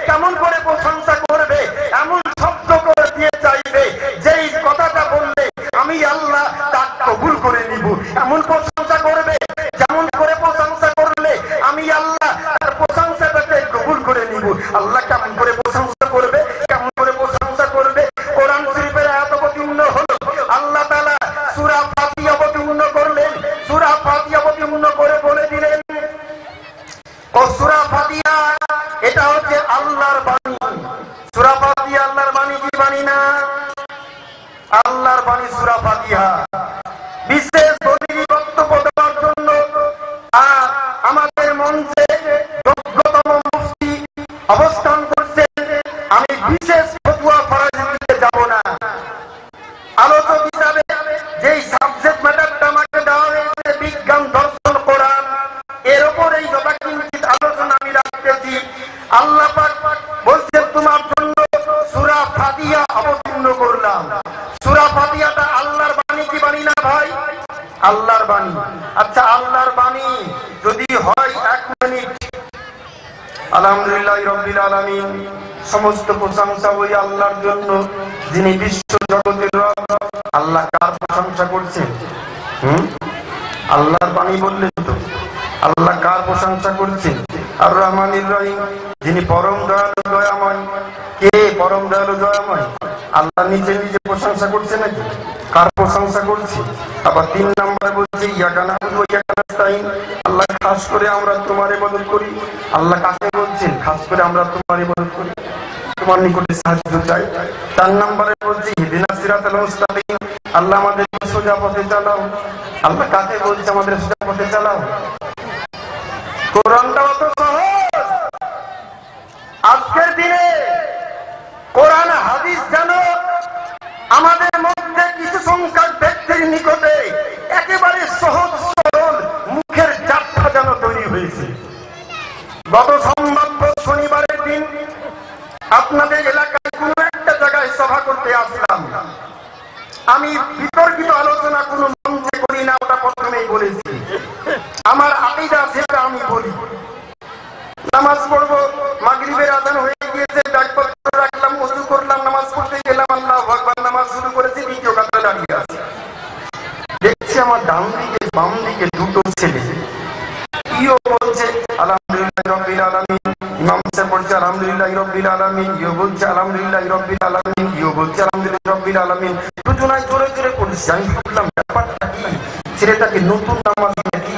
কেমন করে প্রশংসা করবে, এমন শব্দ করে দিয়ে চাইবে যেই কথাটা বললে আমি আল্লাহ তা কবুল করে নিব, এমন প্রশংসা করবে যেমন করে প্রশংসা করলে আমি আল্লাহ তার প্রশংসাটাকে কবুল করে নিব। আল্লাহ কেমন করে প্রশংসা করবে, কেমন করে প্রশংসা করবে? কোরআন শরীফের আয়াত অবতীর্ণ হলো, আল্লাহ তাআলা সূরা ফাতিহা অবতীর্ণ করলেন, সূরা ফাতিহা অবতীর্ণ করে বলে দিলেন ও সূরা ফাতিহা এটা হচ্ছে আল্লাহর বাণী। সূরা ফাতিহা আল্লাহর বাণী কি বাণী না? আল্লাহর বাণী সূরা ফাতিহা। বিশেষ দলিল বক্তব্য দেওয়ার জন্য আমাদের মঞ্চে যোগ্যতম মুফতি অবস্থান করছেন। আমি বিশেষ ফতোয়া ফরজ দিতে যাব না, আলোচক হিসাবে যেই সাবজেক্ট ম্যাটারটা আমাকে দেওয়া হয়েছে বিজ্ঞান, দর্শন, কোরআন, এর উপরেই যথাকিঞ্চিত আলোচনা আমি রাখতেছি। আল্লাহ পাক বলছেন তোমার জন্য সূরা ফাতিহা অবতীর্ণ করলাম। সূরা ফাতিহাটা আল্লাহর বাণী কি বাণী না ভাই? আল্লাহর বাণী। আচ্ছা, আল্লাহর বাণী যদি হয় 1 মিনিট। আলহামদুলিল্লাহ রাব্বিল আলামিন, সমস্ত প্রশংসা ওই আল্লাহর জন্য যিনি বিশ্ব জগতের রব। আল্লাহ কার প্রশংসা করছেন? আল্লাহর বাণী বললেন তো। আল্লাহ কার প্রশংসা করছেন? আর রহমানির রহিম, যিনি পরম দয়ালু দয়াময়। কে পরম দয়ালু দয়াময়? আল্লাহ নিজে নিজে প্রশংসা করছে নাকি? কার প্রশংসা করছে? আবার 3 নম্বরে বলছে ইয়াকা না'বুদু ওয়া ইয়াকা নাস্তাইন, আল্লাহ খাস করে আমরা তোমার ইবাদত করি। আল্লাহ কাকে বলছেন? খাস করে আমরা তোমার ইবাদত করি, তোমার নিকটে সাহায্য চাই। 4 নম্বরে বলছে ইহদিনাস সিরাতাল মুস্তাকিম, আল্লাহ আমাদের সোজা পথে চালাও। আল্লাহ কাকে বলছে আমাদের সোজা পথে চালাও? কোরআনটা অত সহজ। আজকের দিনে কোরআন হাদিস যেন আমাদের মধ্যে কিছু সংখ্যক ব্যক্তির নিকটে একেবারে সহজ সরল মুখের যাত্রা যেন তৈরি হয়েছে। গত সম্ভাব্য শনিবারের দিন আপনাদের এলাকায় কোন একটা জায়গায় সভা করতে আসলাম। আমি বিতর্কিত আলোচনা কোনো মঞ্চে করি না, ওটা প্রথমেই বলেছি। আমার আকীদা সেটা আমি বলি। নামাজ পড়বো, মাগরিবের আযান হয়ে গিয়েছে, ব্যাগপত্র রাখলাম, ওযু করলাম, নামাজ পড়তে গেলাম, আল্লাহু আকবার, নামাজ শুরু করেছি, দ্বিতীয় কাতারে দাঁড়িয়ে আছি। দেখছি আমার ডান দিকে বাম দিকে দুটো ছেলে, ইও বলছে আলহামদুলিল্লাহ রাব্বিল আলামিন, ইমাম সাহেব বলছে আলহামদুলিল্লাহ রাব্বিল আলামিন, ইও বলছে আলহামদুলিল্লাহ রাব্বিল আলামিন, ইও বলছে আলহামদুলিল্লাহ রাব্বিল আলামিন। দুজনাই জোরে জোরে পড়ছে। আমি ভাবলাম ব্যাপারটা কি? ছেলেটাকে নতুন নামাজ নাকি?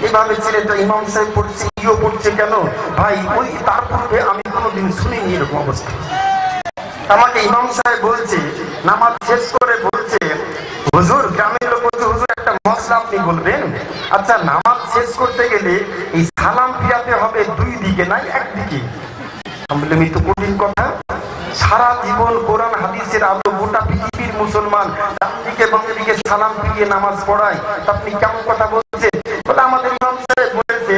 এভাবে ছেলেটা ইমাম সাহেব পড়ছে, ইও পড়ছে কেন ভাই? ওই তার পূর্বে আমি কোনোদিন শুনিনি এরকম অবস্থা। আমাকে ইমাম সাহেব বলছে, নামাজ শেষ করে বলছে, হুজুর, গ্রামের লোক বলছে, হুজুর একটা মশলা আপনি বলবেন। আচ্ছা, নামাজ শেষ করতে গেলে এই সালাম ফিরাতে হবে 2 দিকে না 1 দিকে? আমি বললাম এই তো কঠিন কথা। সারা জীবন কোরআন হাদিসের আলো গোটা পৃথিবীর মুসলমান ডান দিকে বাম দিকে সালাম ফিরিয়ে নামাজ পড়ায়, আপনি কেমন কথা বলছেন? বলে আমাদের ইমাম সাহেব বলেছে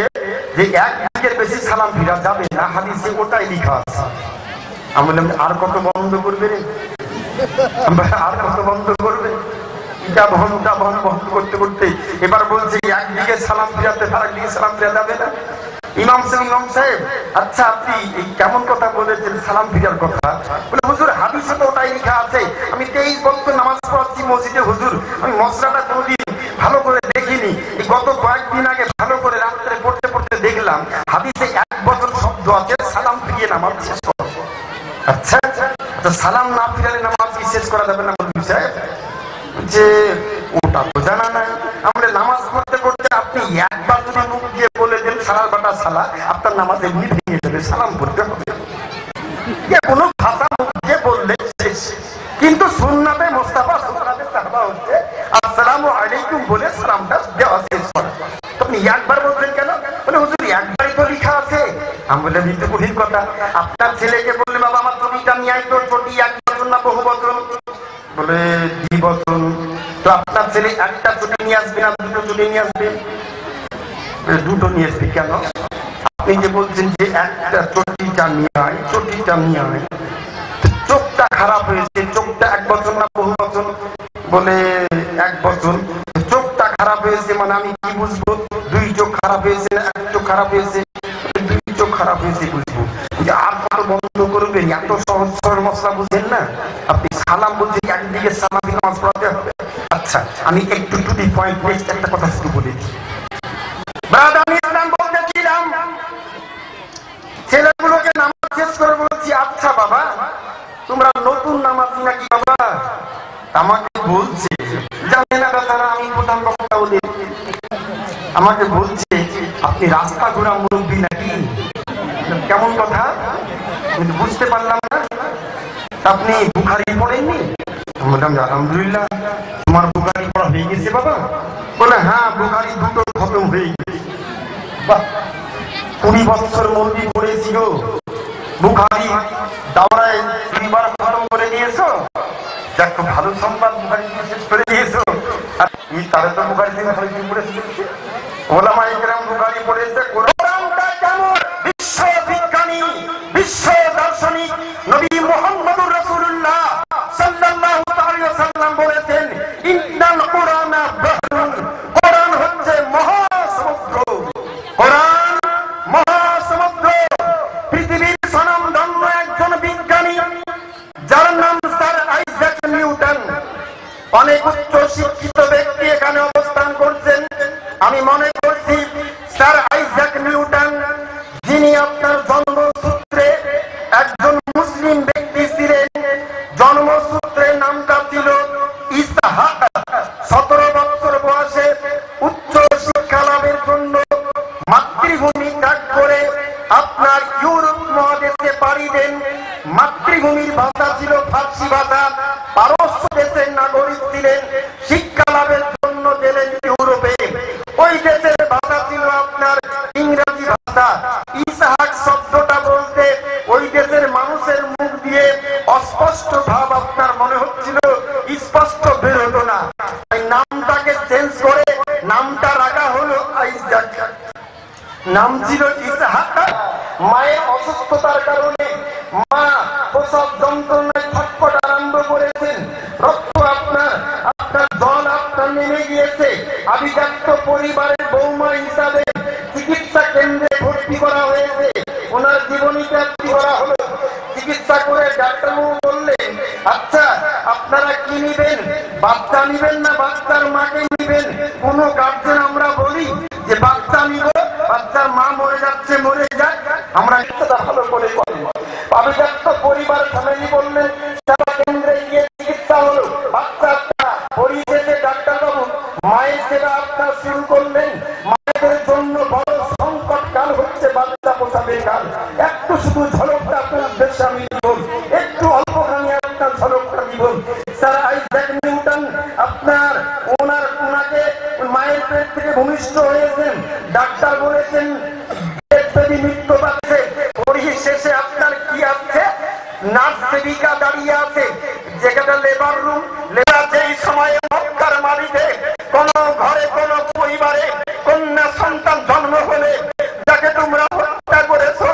যে 1 দিকের বেশি সালাম ফিরা যাবে না, হাদিসে ওটাই লেখা আছে। আমি বললাম আর কত বন্ধ করবে রে, আর কত বন্ধ করবে? এটা বন্ধ করতে করতে এবার বলছে 1 দিকে সালাম ফিরাতে, আর 1 দিকে সালাম ফিরা যাবে না। ইমাম সাহেব, আচ্ছা আপনি কেমন কথা বলেছেন সালাম ফিরার কথা? বলে হুজুর হাদিসে তো ওটাই লেখা আছে। আমি 23 বছর নামাজ পড়াচ্ছি মসজিদে হুজুর, আমি মশলাটা কোনোদিন ভালো করে দেখিনি। এই গত কয়েকদিন আগে ভালো করে রাত্রে পড়তে পড়তে দেখলাম হাদিসে 1 বছর শব্দ আছে সালাম ফিরিয়ে নামাজ শেষ করো। আচ্ছা, সালাম না ফিরালে নামাজ কি শেষ করা যাবে না? বলবি সাহেব যে ওটা তো জানা নাই। আমরা নামাজ পড়তে পড়তে আপনি একবার যদি মুখ দিয়ে বলে দেন সালার বাটা সালা, আপনার নামাজ এমনি ভেঙে যাবে, সালাম পড়তে হবে। কোনো ভাষা মুখ দিয়ে বললে শেষ। কিন্তু সুন্নাতে মুস্তাফা সুন্নাতে সাহাবা হচ্ছে আসসালামু আলাইকুম বলে সালামটা দেওয়া শেষ করা। আপনি একবার বলছেন কেন? বলে হুজুর একবারই তো লেখা আছে। আমি বললাম এই তো কঠিন কথা। আপনার ছেলেকে বললে বাবা আমার চটিটা নিয়ে আয়, তো চটি 1 বছর না বহু বছর? বলে 2 বছর। তো আপনার ছেলে একটা চটি নিয়ে আসবে না 2টো চটি নিয়ে আসবে? 2টো নিয়ে আসবে কেন? আপনি যে বলছেন যে একটা চটিটা নিয়ে আয়, চটিটা নিয়ে আয়। চোখটা খারাপ হয়েছে, চোখটা 1 বছর না বহু বছর? বলে 1 বছর। চোখটা খারাপ হয়েছে মানে আমি কি বুঝবো? 2 চোখ খারাপ হয়েছে না 1 চোখ খারাপ হয়েছে? 2 চোখ খারাপ হয়েছে বুঝবো। আর কত বন্ধ করবেন, এত সহজ সরল মশলা বুঝেন না আপনি। সালাম বলতে একদিকে সালাম দিয়ে নামাজ পড়াতে হবে। আচ্ছা, আমি একটু টু দি পয়েন্ট নেক্সট একটা কথা শুরু করে দিই। ব্রাদার আমি ইসলাম বলতেছিলাম, ছেলেগুলোকে নামাজ শেষ করে বলছি, আচ্ছা বাবা তোমরা নতুন নামাজ নাকি বাবা? আমাকে বলছে, জানে না তারা আমি প্রধান বক্তা বলে, আমাকে বলছে আপনি রাস্তা ঘোরা মুরব্বী নাকি? কেমন কথা কিন্তু বুঝতে পারলাম না। আপনি বুখারি পড়েননি? বললাম আলহামদুলিল্লাহ, তোমার বুখারি পড়া হয়ে গেছে বাবা? বলে হ্যাঁ, বুখারি দুটো খতম হয়ে গেছে। 20 বছর মন্দির পড়েছিল, বুখারি দাওরায় 2 বার খতম করে দিয়েছো। যাক, ভালো সংবাদ, বুখারি শেষ করে দিয়েছো। আর তুমি তারা তো বুখারি থেকে খালি পড়েছে, ওলামায়ে কেরাম বুখারি পড়েছে। কোরআনটা কেমন বিশ্ববিজ্ঞানী, বিশ্ব দার্শনিক নবী মুহাম্মদুর রাসূলুল্লাহ সাল্লাল্লাহু আলাইহি ওয়াসাল্লাম বলেছেন, ইন্নাল কুরআনা বাহরুন, কোরআন হচ্ছে মহাসমুদ্র। কোরআন মহাসমুদ্র। পৃথিবীর স্বনামধন্য একজন বিজ্ঞানী যার নাম স্যার আইজাক নিউটন, অনেক উচ্চ শিক্ষিত ব্যক্তি এখানে অবস্থান করছেন। আমি মনে করছি স্যার আইজাক নিউটন, যিনি আপনার জন্মসূত্রে একজন মুসলিম ব্যক্তি ছিলেন, জন্মসূত্রের নামটা ছিল ইসহাক। 17 বছর বয়সে উচ্চ শিক্ষা লাভের জন্য মাতৃভূমি ত্যাগ করে আপনার ইউরোপ মহাদেশে পাড়ি দেন। মাতৃভূমির ভাষা ছিল ফার্সি ভাষা, পারস্য দেশের নাগরিক ছিলেন। শিক্ষা লাভের জন্য গেলেন ইউরোপে, ওই দেশের ভাষা ছিল আপনার ইংরেজি ভাষা। ইসহাক শব্দটা বলতে ওই দেশের মানুষের মুখ দিয়ে অস্পষ্ট ভাব আপনার মনে হচ্ছিল, স্পষ্ট বের হতো না। তাই নামটাকে চেঞ্জ করে নামটা রাখা হলো আইজাক। নাম ছিল ইসহাক। মায়ের অসুস্থতার কারণে মা প্রসব যন্ত্রণায় ছটফট আরম্ভ করেছেন। রক্ত আপনার জল আপনার নেমে গিয়েছে। আভিজাত্য পরিবারের বৌমা হিসাবে চিকিৎসা কেন্দ্রে ভর্তি করা হয়েছে। ওনার জীবনী প্রাপ্তি করা হলো। চিকিৎসা করে ডাক্তারবাবু বললেন, আচ্ছা আপনারা কি নিবেন, বাচ্চা নিবেন না বাচ্চার মাকে নিবেন? কোন গার্জেন আমরা বলি যে বাচ্চা নিব, বাচ্চার মা মরে যাচ্ছে মরে যাক, আমরা সেটা ভালো করে করি। আভিজাত্য পরিবার ফ্যামিলি বললেন, সেবা কেন্দ্রে গিয়ে চিকিৎসা হলো। বাচ্চাটা পরিশেষে ডাক্তারবাবু মায়ের সেবা আপনার শুরু করলেন। মায়েদের জন্য বড় সংকট কাল হচ্ছে বাচ্চা প্রসবের কাল। একটু শুধু ঝলকটা আপনার উদ্দেশ্যে আমি দিব, একটু অল্পখানি আপনার ঝলকটা দিব। স্যার আইজাক নিউটন আপনার ওনাকে মায়ের পেট থেকে ভূমিষ্ঠ হয়েছেন। ডাক্তার বলেছেন মৃত্যু পাচ্ছে। পরিশেষে আপনার কি আছে, নার্স সেবিকা দাঁড়িয়ে আছে, যেখানে লেবার রুম। লেবার যেই সময়ে মক্কার মাটিতে কোন ঘরে কোন পরিবারে কন্যা সন্তান জন্ম হলে যাকে তোমরা হত্যা করেছো,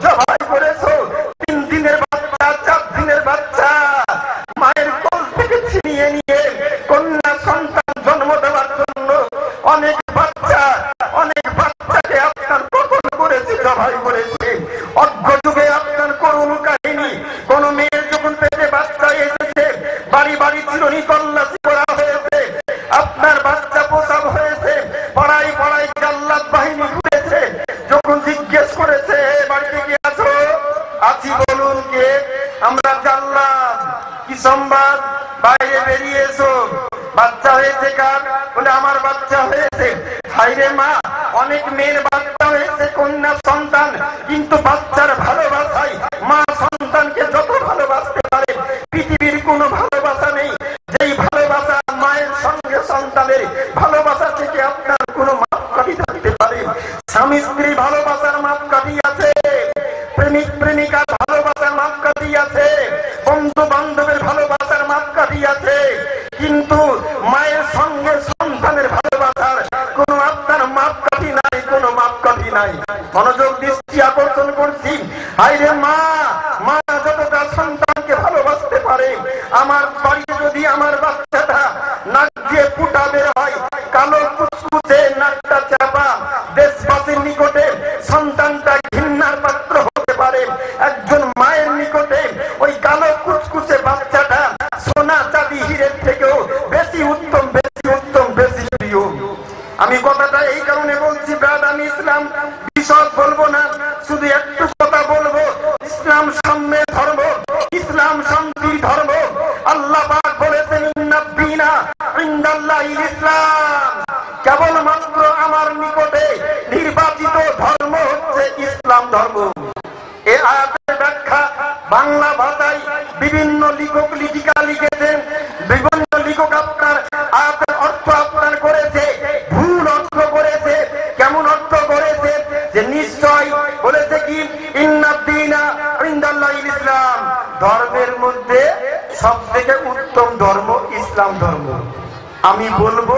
জবাই করেছো, 3 দিনের বাচ্চা 4 দিনের বাচ্চা মায়ের কোল থেকে ছিনিয়ে নিয়ে কন্যা সন্তান জন্ম দেওয়ার জন্য অনেক বাচ্চাকে আপনার কতল করেছে, জবাই করেছে। অজ্ঞ যুগে আপনার করুণ কাহিনী। কোন মেয়ের যখন পেটে বাচ্চা এসেছে, বাড়ি বাড়ি চিরুনি তল্লাশি করা হয়েছে। আপনার বাচ্চা প্রসব হয়েছে, পাড়ায় পাড়ায় জাল্লাত বাহিনী ঘুরেছে। যখন জিজ্ঞেস করেছে বাড়িতে কি আছো, আছি বলুন কে? আমরা জাল্লাত। কি সংবাদ? বাইরে বেরিয়ে এসো। বাচ্চা হয়েছে কার? বলে আমার বাচ্চা হয়েছে। হায়রে মা, অনেক মেয়ের বাচ্চা হয়েছে কন্যা সন্তান, কিন্তু বাচ্চার ভালোবাসায় মা সন্তানকে যত ভালোবাসতে পারে পৃথিবীর কোনো ভালোবাসা নেই যেই ভালোবাসা মায়ের সঙ্গে সন্তানের ভালোবাসা থেকে আপনার কোনো মাপকাঠি থাকতে পারে। স্বামী স্ত্রী ভালোবাসার মাপকাঠি আছে, প্রেমিক প্রেমিকার ভালোবাসার মাপকাঠি আছে, বন্ধু বান্ধবের ভালোবাসার মাপকাঠি আছে, কিন্তু মায়ের সঙ্গে সন্তানের ভালোবাসার কোনো আপনার মাপকাঠি নাই, কোনো মাপকাঠি নাই। মনোযোগ দৃষ্টি আকর্ষণ করছি। হায়রে মা, মা যতটা সন্তানকে ভালোবাসতে পারে, আমার বাড়িতে যদি আমার বাচ্চাটা নাক দিয়ে ফুটা বের হয়, কালো কুচকুচে নাকটা চাপা, দেশবাসীর নিকটে সন্তানটা ঘৃণার পাত্র হতে পারে, একজন মায়ের বাংলা ভাষায় বিভিন্ন লেখক লেখিকা লিখেছেন, বিভিন্ন লেখক আপনার অর্থ আপনার করেছে, ভুল অর্থ করেছে। কেমন অর্থ করেছে? যে নিশ্চয় বলেছে কি ইন্নাদ্দীনা ইনদাল্লাহিল ইসলাম, ধর্মের মধ্যে সব থেকে উত্তম ধর্ম ইসলাম ধর্ম। আমি বলবো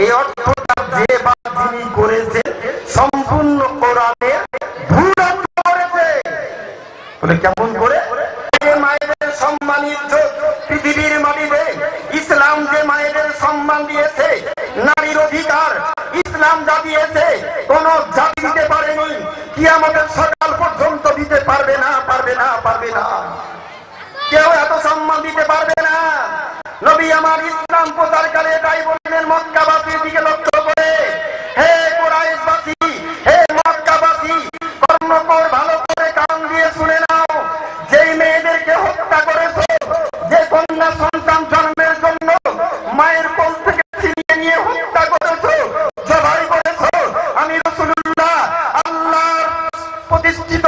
এই অর্থটা যে বা যিনি করেছে সম্পূর্ণ কোরআনের ভুল অর্থ করেছে। বলে কেমন করে? মায়েদের সম্মান ইজ্জত পৃথিবীর মাটিতে ইসলাম যে মায়েদের সম্মান দিয়েছে, নারীর অধিকার ইসলাম যা দিয়েছে কোন জাতি দিতে পারেনি, কিয়ামতের সকাল পর্যন্ত দিতে পারবে না, পারবে না, পারবে না। কেউ এত সম্মান দিতে পারবে না। নবী আমার ইসলাম প্রচারকালে তাই বললেন মক্কাবাসীর দিকে লক্ষ্য করে, হে কুরাইশবাসী, হে মক্কাবাসী, কর্ণকর ভালো করে কান দিয়ে শুনে নাও। যেই মেয়েদেরকে হত্যা করেছো, যে কন্যা সন্তান জন্মের জন্য মায়ের কোল থেকে ছিনিয়ে নিয়ে হত্যা করেছো, জবাই করেছো, আমি রাসূলুল্লাহ আল্লাহর প্রতিষ্ঠিত,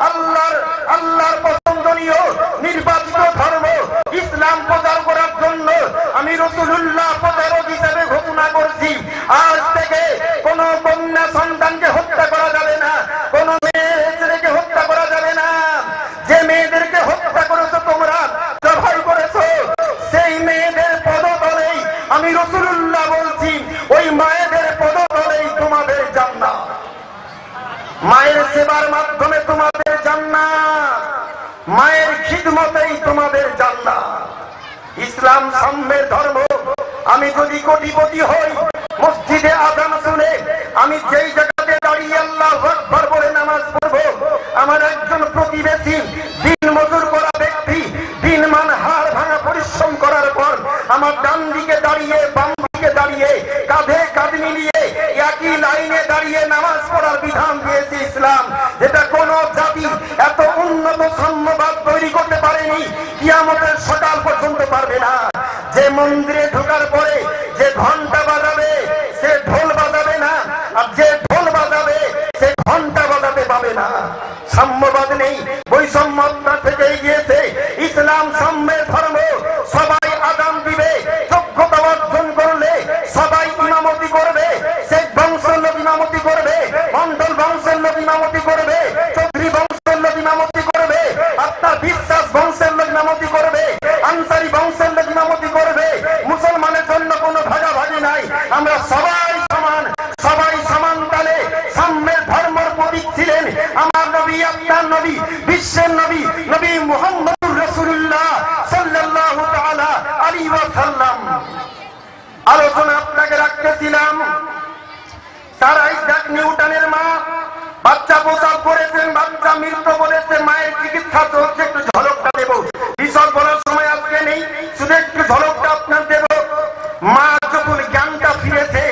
আল্লাহর পছন্দনীয় নির্বাচিত ধর্ম ইসলাম প্রচার করার জন্য আমি রাসূলুল্লাহ প্রচারক হিসেবে ঘোষণা করছি, আজ থেকে কোন কন্যা সন্তানকে হত্যা করা যাবে না, কোন মেয়ে ছেলেকে হত্যা করা যাবে না। যে মেয়েদেরকে হত্যা করেছো তোমরা, জবাই করেছো, সেই মেয়েদের পদতলেই আমি রাসূলুল্লাহ বলছি, ওই মায়েদের পদতলেই তোমাদের জান্নাত। মায়ের সেবার মাধ্যমে তোমাদের জান্নাত, মায়ের খিদমতেই তোমাদের জান্নাত। ইসলাম সাম্যের ধর্ম। আমি যদি কোটিপতি হই, মসজিদে আযান শুনে আমি যেই জায়গাতে দাঁড়িয়ে আল্লাহু আকবার বলে নামাজ পড়বো, আমার একজন প্রতিবেশী দিন মজুর করা ব্যক্তি দিনমান হাড় ভাঙা পরিশ্রম করার পর আমার ডান দিকে দাঁড়িয়ে বাম দিকে দাঁড়িয়ে কাঁধে কাঁধ মিলিয়ে একই লাইনে দাঁড়িয়ে নামাজ পড়ার বিধান দিয়েছে ইসলাম, যেটা কোন জাতি এত উন্নত সাম্যবাদ তৈরি করতে পারেনি, কিয়ামতের সকাল পর্যন্ত পারবে না। যে মন্দিরে ঢোকার পরে যে ঘন্টা বাজাবে সে ঢোল বাজাবে না, আর যে ঢোল বাজাবে সে ঘন্টা বাজাতে পাবে না। সাম্যবাদ নেই, বৈষম্য থেকে গিয়েছে। ইসলাম সাম্যের ধর্ম। সবাই আযান দিবে, যোগ্যতা অর্জন করলে সবাই ইমামতি করবে, শেখ বংশের লোক ইমামতি করবে, মন্ডল বংশের লোক ইমামতি করবে, চৌধুরী বংশের লোক ইমামতি করবে, আপনার বিশ্বাস বংশের লোক ইমামতি করবে, আনসারী বংশের লোক ইমামতি করবে। মুসলমানের জন্য কোনো ভাগাভাগি নাই, আমরা সবাই সমান, সবাই সমান তালে সাম্যের ধর্মের প্রতীক ছিলেন আমার নবী, আপনার নবী, বিশ্বের নবী, নবী মুহাম্মদুর রাসূলুল্লাহ সাল্লাল্লাহু তাআলা আলাইহি ওয়াসাল্লাম। আলোচনা আপনাকে রাখতেছিলাম স্যার আইজাক নিউটনের মা বাচ্চা প্রসব করেছেন, বাচ্চা মৃত বলেছে, মায়ের চিকিৎসা চলছে। একটু ঝলকটা দেব, বিশদ বলার সময় আজকে নেই, শুধু একটু ঝলকটা আপনার দেব। মা যখন জ্ঞানটা ফিরেছে,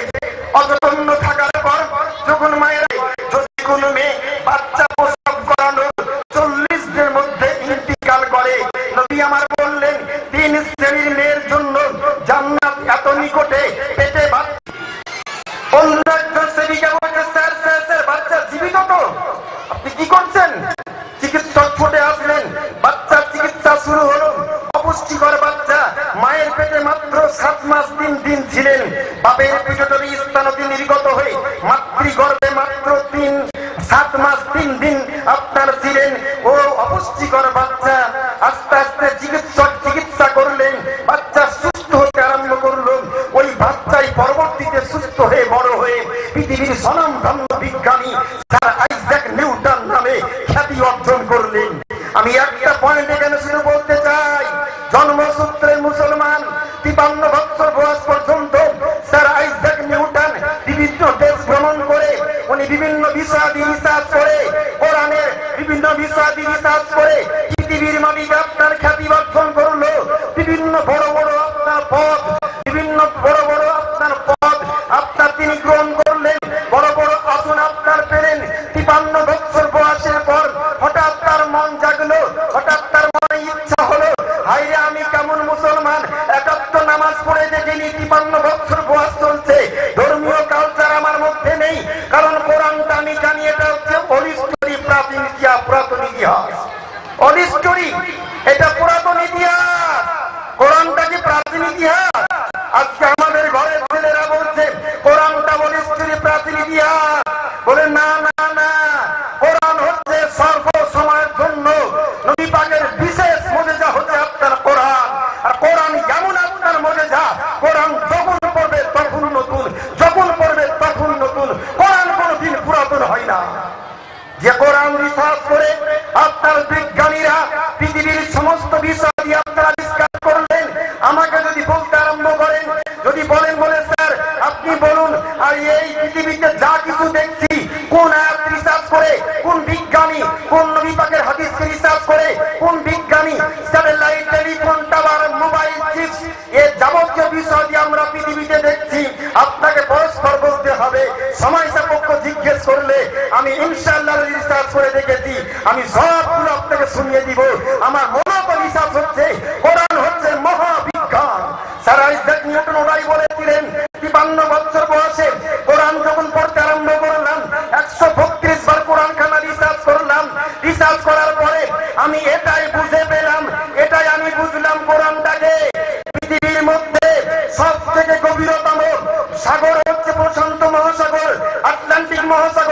অযত্ন থাকার পর যখন মায়ের যদি কোনো মেয়ে বাচ্চা প্রসব করানোর 40 দিনের মধ্যে ইন্তিকাল করে, নবী আমার বললেন 3 শ্রেণীর মেয়ের জন্য জান্নাত এত নিকটে, পেটে বাচ্চা। অন্য একজন সেবিকা বলছে স্যার স্যার স্যার বাচ্চা জীবিত তো, আপনি কি করছেন? চিকিৎসক ছুটে আসলেন, বাচ্চার চিকিৎসা শুরু হলো। অপুষ্টিকর বাচ্চা, মায়ের পেটে মাত্র 7 মাস 3 দিন ছিলেন, বাপের পিটুটারি স্থানতি নির্গত হয়ে মাতৃগর্ভে মাত্র 7 মাস 3 দিন আপনার ছিলেন। ও অপুষ্টিকর বাচ্চা, আস্তে আস্তে চিকিৎসক চিকিৎসা করলেন, বাচ্চা সুস্থ হতে আরম্ভ করলো। ওই বাচ্চাই পরবর্তীতে সুস্থ হয়ে বড় হয়ে পৃথিবীর স্বনামধন্য বিজ্ঞানী স্যার আইজাক নিউটন নামে খ্যাতি অর্জন করলেন। আমি একটা পয়েন্ট এখানে শুধু বলতে চাই, জন্মসূত্রে মুসলমান, 53 বছর বয়স পর্যন্ত স্যার আইজাক নিউটন বিভিন্ন দেশ ভ্রমণ করে উনি বিভিন্ন বিষয়াদি রিসার্চ করে, কোরআনের বিভিন্ন বিষয়াদি রিসার্চ করে পৃথিবীর মাটিতে আপনার খ্যাতি অর্জন করলো। বিভিন্ন বড় বড় আপনার পদ, বিভিন্ন বড় বড় আপনার পদ আপনার তিনি গ্রহণ করলেন, বড় বড় আসন আপনার পেলেন। 53 বছর বয়সের পর হঠাৎ তার মন জাগলো, হঠাৎ তার মনে ইচ্ছা হলো, হাইরে আমি কেমন মুসলমান, একাত্ত নামাজ পড়ে দেখিনি, 53 বছর বয়স চলছে, ধর্মীয় কালচার আমার মধ্যে নেই, কারণ কোরআনটা আমি জানি এটা হচ্ছে অলিস্তরি প্রাচীন ইতিহাস, পুরাতন ইতিহাস। অলিস্ত হিস্টোরি, এটা পুরাতন ইতিহাস। কোরআনটা কি প্রাচীন ইতিহাস? আজকে আমাদের ঘরের ছেলেরা বলছে কোরআনটা বলে হিস্টোরি, প্রাচীন ইতিহাস। বলে না না না, কোরআন হচ্ছে সর্ব সময়ের জন্য নবী পাকের বিশেষ মুজিজা হচ্ছে আপনার কোরআন। আর কোরআন যেমন আপনার মুজিজা, কোরআন যখন পড়বে তখন নতুন, যখন পড়বে তখন নতুন। কোরআন কোনদিন পুরাতন হয় না। যে কোরআন রিসার্চ করে আপনার বিজ্ঞানীরা পৃথিবীর সমস্ত বিষয় দিয়ে আপনারা আবিষ্কার করলেন, আমাকে যদি বলতে আরম্ভ করেন, যদি বলেন বলে স্যার আপনি বলুন, আর এই পৃথিবীতে যা কিছু দেখছি কোন আয়াত রিসার্চ করে, কোন বিজ্ঞানী, কোন নবী পাকের হাদিসকে রিসার্চ করে, কোন বিজ্ঞানী satellite, telephone tower, mobile chips, এই যাবতীয় বিষয় দিয়ে আমরা পৃথিবীতে দেখছি, আপনাকে পরস্পর বলতে হবে। সময় সাপেক্ষ জিজ্ঞেস করলে আমি ইনশাআল্লাহ রিসার্চ করে দেখেছি, আমি সবগুলো আপনাকে শুনিয়ে দিব। আমার মূলত রিসার্চ হচ্ছে কোরআন হচ্ছে মহাবিজ্ঞান। স্যার আইজাক নিউটন ওরাই বলেছিলেন 53 বছর বয়সে কোরআন যখন পড়তে আরম্ভ করলাম, 132 বার কোরআন খানা রিসার্চ করলাম। রিসার্চ করার পরে আমি এটাই বুঝে পেলাম, এটাই আমি বুঝলাম, কোরআনটাকে পৃথিবীর মধ্যে সব থেকে গভীরতম সাগর হচ্ছে প্রশান্ত মহাসাগর, আটলান্টিক মহাসাগর।